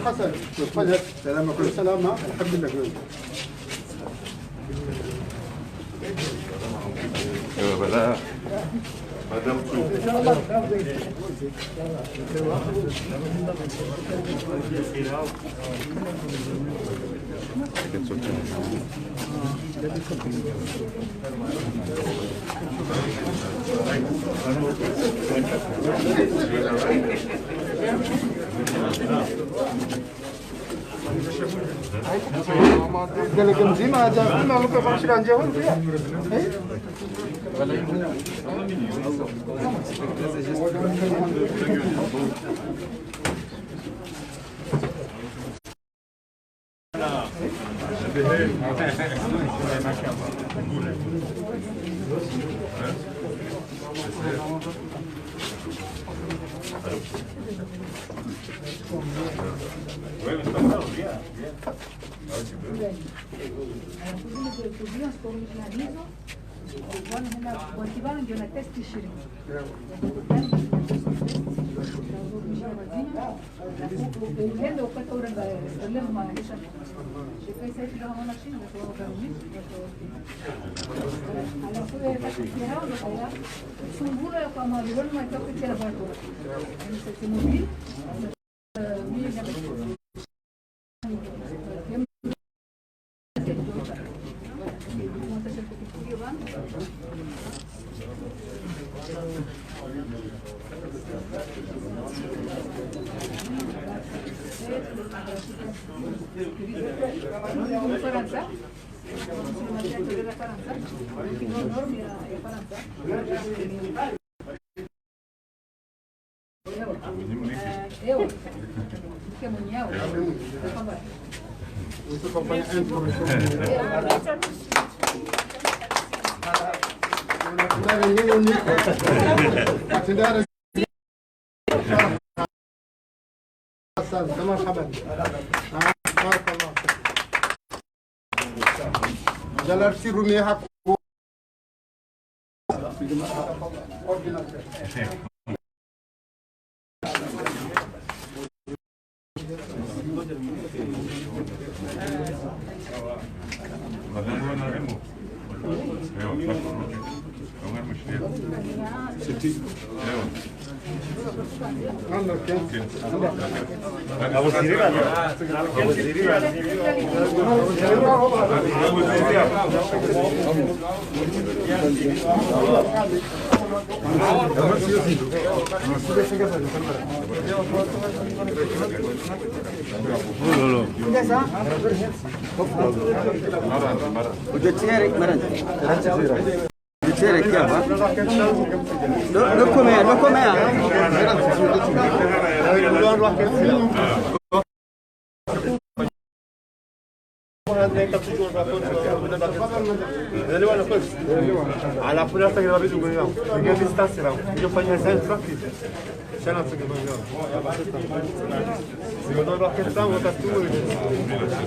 حسن سلامة كل سلامة الحمد لله. voilà. Madame Chou. Delegam zima aja, malu ke bangsa Anjawar dia. وانا هنا وانتباه جونا تيست الشري وكان لو كنت اورن لهم ما هيش شكاي سيت ده ما نشين بس هو كان على كل تكفيرها ولا سنبوله كما بيقول ما تكفيرها برضه يعني سيتموبيل Francia. Eu que mundial. Isso acompanha مرحبا بارك الله جلال سيرومي حق No come. على فلان تقدر بيجوا اليوم يجي يستسرع يجوا فني سنة فكري شنو تقدر اليوم يقولون راح كتام وتستوي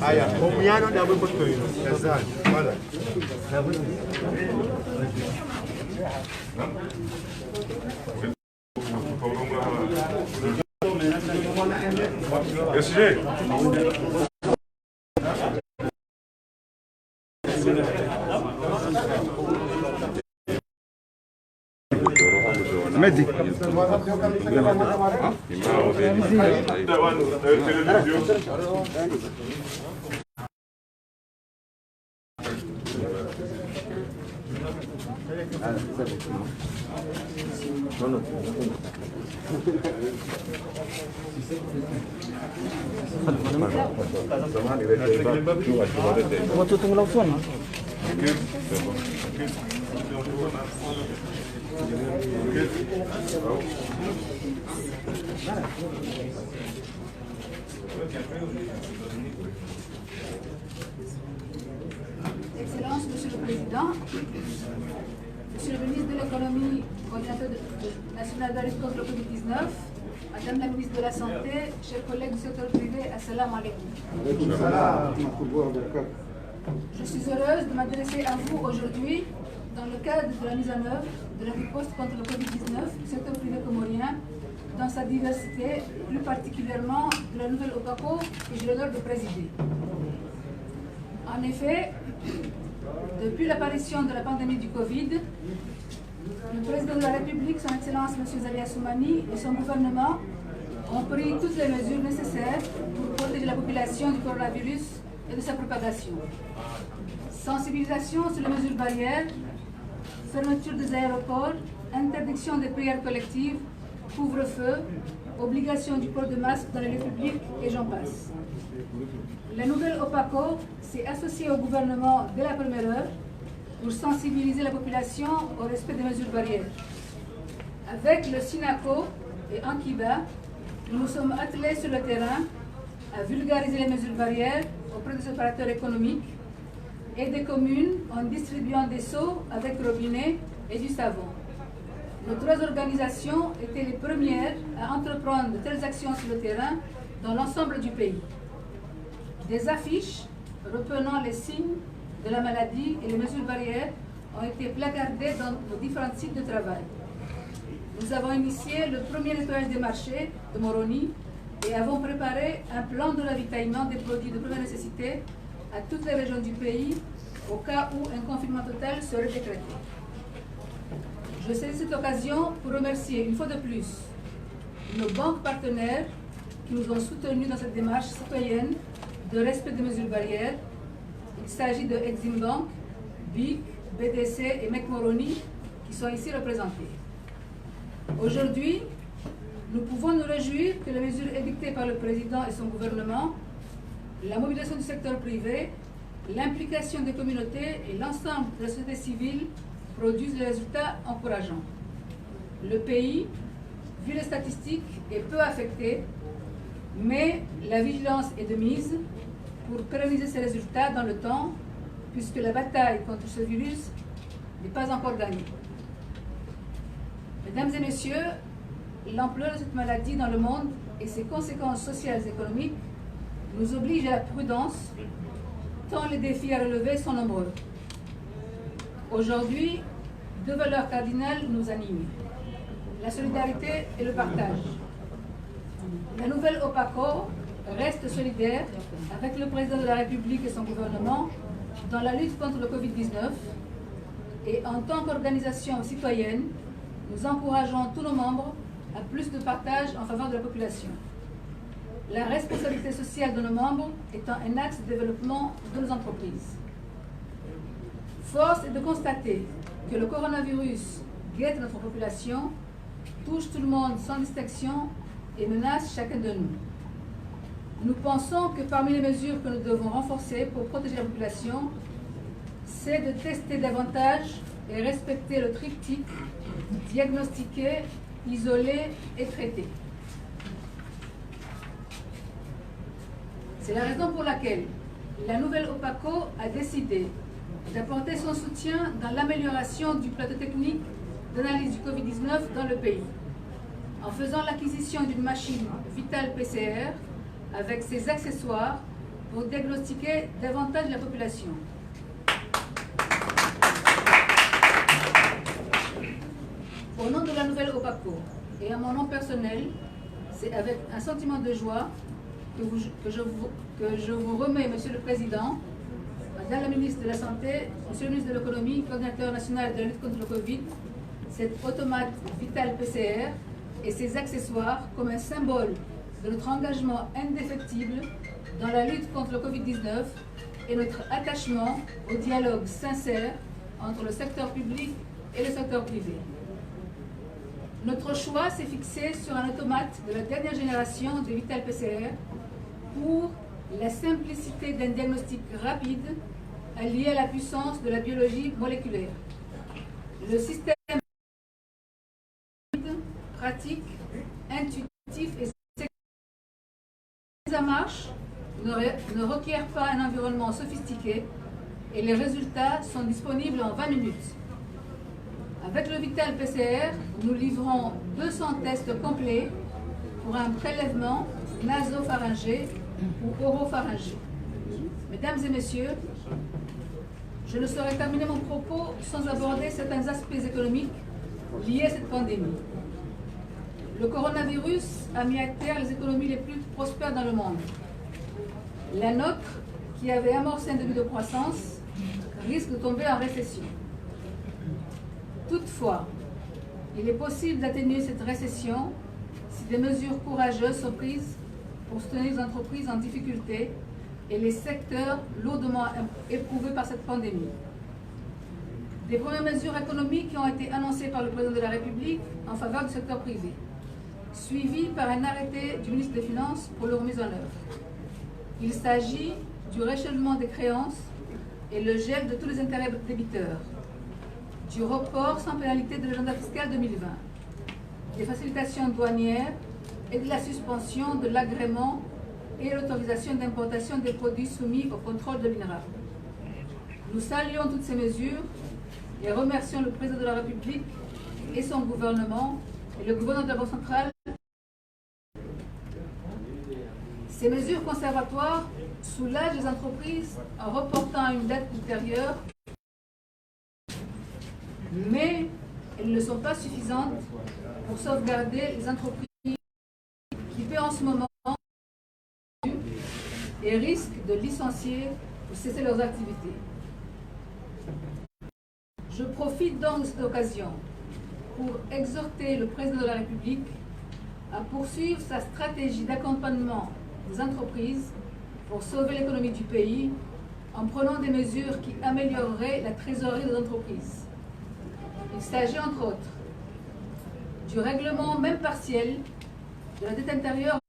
أيه هم يانو ده أبو بطوي إنسان ولا SG مدي Waktu tunggu langsung. Excellences, Monsieur le Président, Monsieur le ministre de l'Économie, coordinateur national de la lutte contre le Covid-19, Madame la ministre de la Santé, chers collègues du secteur privé, assalamu alaikum. Je suis heureuse de m'adresser à vous aujourd'hui dans le cadre de la mise en œuvre de la riposte contre le Covid-19 du secteur privé comorien dans sa diversité, plus particulièrement de la nouvelle OPACO que j'ai l'honneur de présider. En effet, depuis l'apparition de la pandémie du Covid, le président de la République, son Excellence M. Zali Assoumani et son gouvernement ont pris toutes les mesures nécessaires pour protéger la population du coronavirus et de sa propagation. Sensibilisation sur les mesures barrières, fermeture des aéroports, interdiction des prières collectives, couvre-feu, obligation du port de masque dans les lieux publics et j'en passe. La nouvelle OPACO s'est associée au gouvernement dès la première heure pour sensibiliser la population au respect des mesures barrières. Avec le SINACO et Ankiba, nous nous sommes attelés sur le terrain à vulgariser les mesures barrières auprès des opérateurs économiques et des communes en distribuant des seaux avec robinet et du savon. Nos trois organisations étaient les premières à entreprendre de telles actions sur le terrain dans l'ensemble du pays. Des affiches reprenant les signes de la maladie et les mesures barrières ont été placardées dans nos différents sites de travail. Nous avons initié le premier nettoyage des marchés de Moroni et avons préparé un plan de ravitaillement des produits de première nécessité à toutes les régions du pays au cas où un confinement total serait décrété. Je saisis cette occasion pour remercier une fois de plus nos banques partenaires qui nous ont soutenus dans cette démarche citoyenne de respect des mesures barrières. Il s'agit de Exim Bank, BIC, BDC et Mec Moroni qui sont ici représentés. Aujourd'hui, nous pouvons nous réjouir que les mesures édictées par le Président et son gouvernement, la mobilisation du secteur privé, l'implication des communautés et l'ensemble de la société civile produisent des résultats encourageants. Le pays, vu les statistiques, est peu affecté, mais la vigilance est de mise pour pérenniser ces résultats dans le temps, puisque la bataille contre ce virus n'est pas encore gagnée. Mesdames et messieurs, l'ampleur de cette maladie dans le monde et ses conséquences sociales et économiques nous obligent à la prudence, tant les défis à relever sont nombreux. Aujourd'hui, deux valeurs cardinales nous animent, la solidarité et le partage. La nouvelle OPACO reste solidaire avec le président de la République et son gouvernement dans la lutte contre le Covid-19 et en tant qu'organisation citoyenne, nous encourageons tous nos membres à plus de partage en faveur de la population. La responsabilité sociale de nos membres étant un axe de développement de nos entreprises. Force est de constater que le coronavirus guette notre population, touche tout le monde sans distinction et menace chacun de nous. Nous pensons que parmi les mesures que nous devons renforcer pour protéger la population, c'est de tester davantage et respecter le triptyque diagnostiquer, isoler et traiter. C'est la raison pour laquelle la nouvelle OPACO a décidé d'apporter son soutien dans l'amélioration du plateau technique d'analyse du Covid-19 dans le pays, en faisant l'acquisition d'une machine Vital PCR avec ses accessoires pour diagnostiquer davantage la population. Au nom de la nouvelle OPACO et à mon nom personnel, c'est avec un sentiment de joie que je vous remets, Monsieur le Président, Madame la ministre de la Santé, Monsieur le ministre de l'Économie, coordinateur national de la lutte contre le Covid, cet automate Vital PCR et ses accessoires comme un symbole de notre engagement indéfectible dans la lutte contre le Covid-19 et notre attachement au dialogue sincère entre le secteur public et le secteur privé. Notre choix s'est fixé sur un automate de la dernière génération de Vital PCR pour la simplicité d'un diagnostic rapide allié à la puissance de la biologie moléculaire. Le système pratique, intuitif et mise en marche ne requiert pas un environnement sophistiqué et les résultats sont disponibles en 20 minutes. Avec le Vital PCR, nous livrons 200 tests complets pour un prélèvement nasopharyngé ou oropharyngé. Mesdames et messieurs, je ne saurais terminer mon propos sans aborder certains aspects économiques liés à cette pandémie. Le coronavirus a mis à terre les économies les plus prospères dans le monde. La nôtre, qui avait amorcé un début de croissance, risque de tomber en récession. Toutefois, il est possible d'atténuer cette récession si des mesures courageuses sont prises pour soutenir les entreprises en difficulté et les secteurs lourdement éprouvés par cette pandémie. Des premières mesures économiques qui ont été annoncées par le président de la République en faveur du secteur privé, suivies par un arrêté du ministre des Finances pour leur mise en œuvre. Il s'agit du rééchelonnement des créances et le gel de tous les intérêts débiteurs, du report sans pénalité de l'agenda fiscal 2020, des facilitations douanières et de la suspension de l'agrément et l'autorisation d'importation des produits soumis au contrôle de l'INRA. Nous saluons toutes ces mesures et remercions le président de la République et son gouvernement et le gouverneur de la Banque centrale. Ces mesures conservatoires soulagent les entreprises en reportant une dette ultérieure, mais elles ne sont pas suffisantes pour sauvegarder les entreprises qui paient en ce moment et risquent de licencier ou cesser leurs activités. Je profite donc de cette occasion pour exhorter le président de la République à poursuivre sa stratégie d'accompagnement des entreprises pour sauver l'économie du pays en prenant des mesures qui amélioreraient la trésorerie des entreprises. Il s'agit entre autres du règlement, même partiel, de la dette intérieure,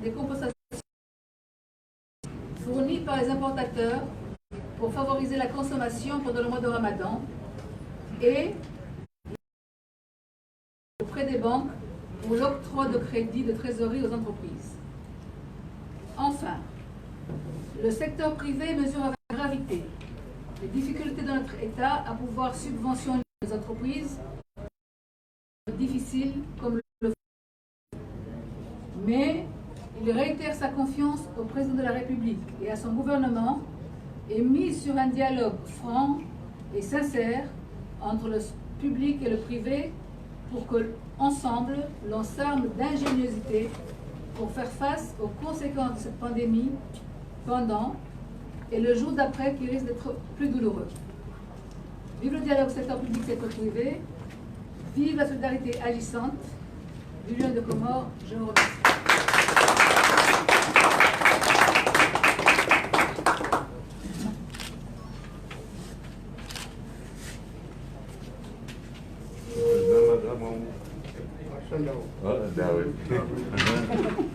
des compensations fournies par les importateurs pour favoriser la consommation pendant le mois de Ramadan et auprès des banques pour l'octroi de crédits de trésorerie aux entreprises. Enfin, le secteur privé mesure avec gravité les difficultés de notre État à pouvoir subventionner les entreprises difficiles comme le font. Mais il réitère sa confiance au président de la République et à son gouvernement et mise sur un dialogue franc et sincère entre le public et le privé pour que, ensemble, l'on s'arme d'ingéniosité pour faire face aux conséquences de cette pandémie pendant et le jour d'après qui risque d'être plus douloureux. Vive le dialogue secteur public-secteur privé, vive la solidarité agissante. Du Lion de Comores, je vous remercie.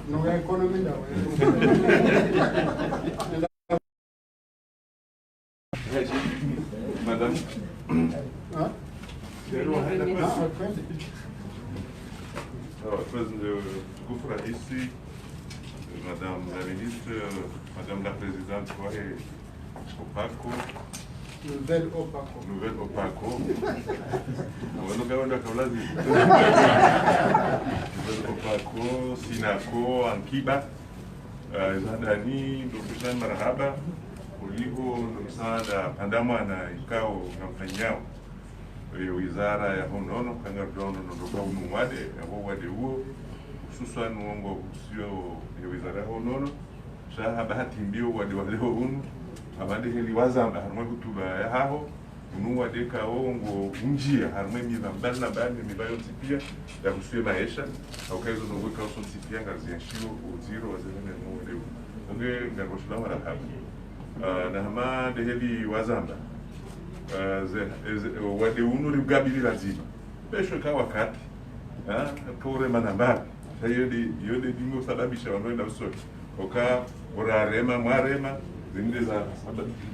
Não é economia, não. Madame. Alors, je vous ferai ici, Madame la ministre, Madame la Présidente, Opaco. Nouvelle Opaco. Nouvelle Opaco. Nouvelle Opaco, Sinaco, Ankiba, Zadani, Dr. Marhaba, ulivyo msaada pandamana ikao ngamfanyao wizara ya honono kanga dono ndoka unumwade abo wade huo hususan uongo usio ya wizara ya honono shaha bahati mbio wade wale unu abande heli wazamba harmwe kutuba ya haho unuwa deka ongo unjia harmwe mibambana bande mibayo tipia ya kusue maisha au kaizo ndoka uso tipia ngazi ya shio uziro wazene no wade onge ngagoshula marahaba na hama deheli wazamba wade unu libgabili lazima pesho ka wakati kore manambari yode dingo sababisha wanoenda usoni oka orarema mwarema zinde za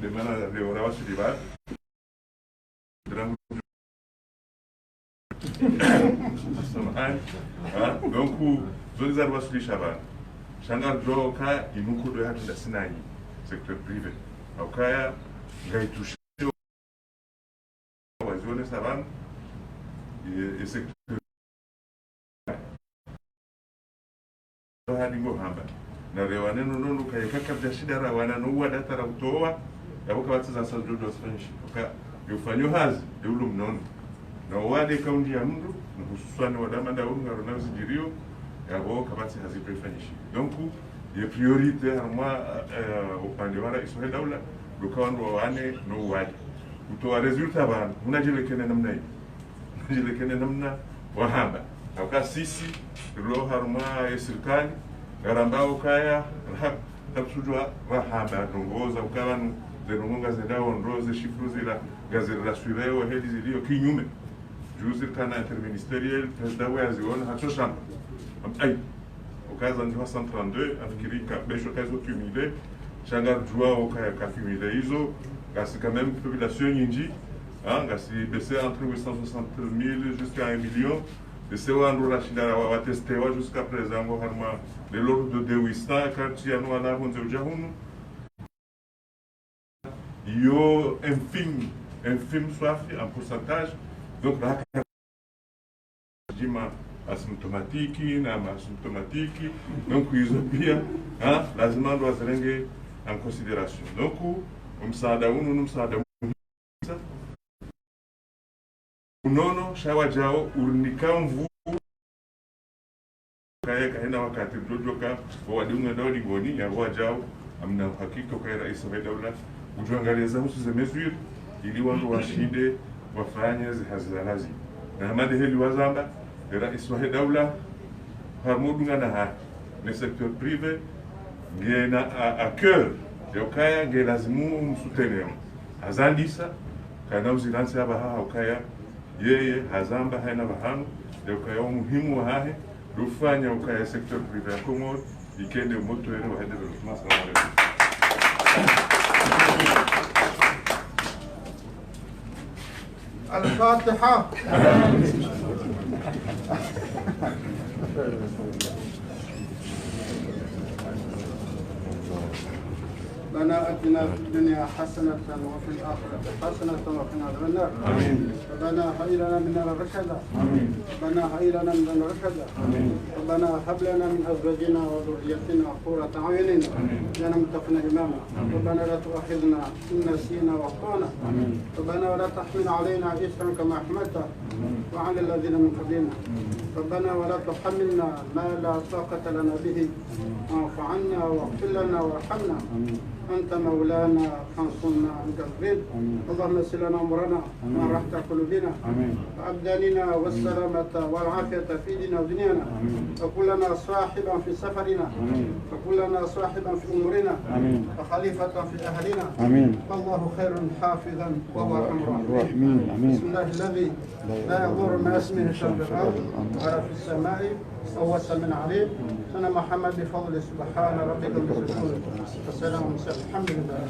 demana leora wasiliba donc zone za wasilisha bana shangar jo ka inuko do hatu da sinai secteur privé aukaya gaitushe wazone saban e secteur hadi ngo hamba na rewane nono kaya kakabja shida rawana no wada tara utoa yabuka batza sajo do Spanish oka yofanyo hazi yulo mnono na wade kaundi ya mdu na hususani wadama da ungaro na zijirio yabo kabati haziprefanyishi donc ye priorité harma upande wa rais wa daula dukawandu wane no wadi utoa resulta bana unajilekene namna hii unajilekene namna wahamba aka sisi ro harma ya serikali garambao kaya tapsujwa wahamba ndongoza ukawanu zenunga zedao ndroze shifruzi la gazeti la suiveo hedi zilio kinyume juzi kana interministeriel dawa yaziona hacho shamba ay okaza ndio 132 afikiri besho kazo tumile shanga jua okaya kafimile hizo gasi quand même population nyingi gasi baissé entre 860 000 jusqu'à 1 million de sewando la shida wa testewa jusqu'à présent ngo harma de l'ordre de 800 quartier no ana honzo jahunu yo infime soif en pourcentage donc la jima asymptomatique na asymptomatique donc hizo pia lazima ndo wazirenge en considération donc msaada unu msaada unono shawa jao urnikao mvu kaya kaenda wakati dojoka wadunga dawdi goni ya wajao amna hakika kwa rais wa daula ujuangaliza husu mesure ili watu washinde wafanye hazirazi na hamade heli wazamba rais wa daula harmudunga na ha le secteur privé ngena à cœur yokaya ngelazimu msuteneo azandisa kana uzilansi aba ukaya yeye hazamba haina bahanu yokaya muhimu wa hahe rufanya ukaya secteur privé ya Komoro ikende moto yenu wa development. Assalamu alaikum. الفاتحة. ربنا آتنا في الدنيا حسنة وفي الآخرة حسنة وقنا عذاب النار. آمين. ربنا هب لنا من لدنك رشدا. آمين. ربنا هب لنا من لدنك رشدا. آمين. ربنا هب لنا من أزواجنا وذريتنا قرة أعين واجعلنا متقين إماما. ربنا لا تؤاخذنا إن نسينا وأخطأنا. آمين. ربنا ولا تحمل علينا إصرا كما حملته وعلى الذين من قبلنا. ربنا ولا تحملنا ما لا طاقة لنا به واعف عنا واغفر لنا وارحمنا. أنت مولانا فانصرنا على الكافرين. اللهم يسر لنا أمرنا وراحة قلوبنا وأبداننا والسلامة والعافية في ديننا ودنيانا. وكلنا صاحبا في سفرنا وكلنا صاحبا في أمورنا وخليفة في أهلنا. والله خير حافظا وهو أرحم الراحمين. بسم الله الذي لا يضر مع اسمه شيء في الأرض ولا في السماء وهو السميع العليم. سنة محمد بفضل سبحان ربك رب العزة والسلام على المرسلين. الحمد لله.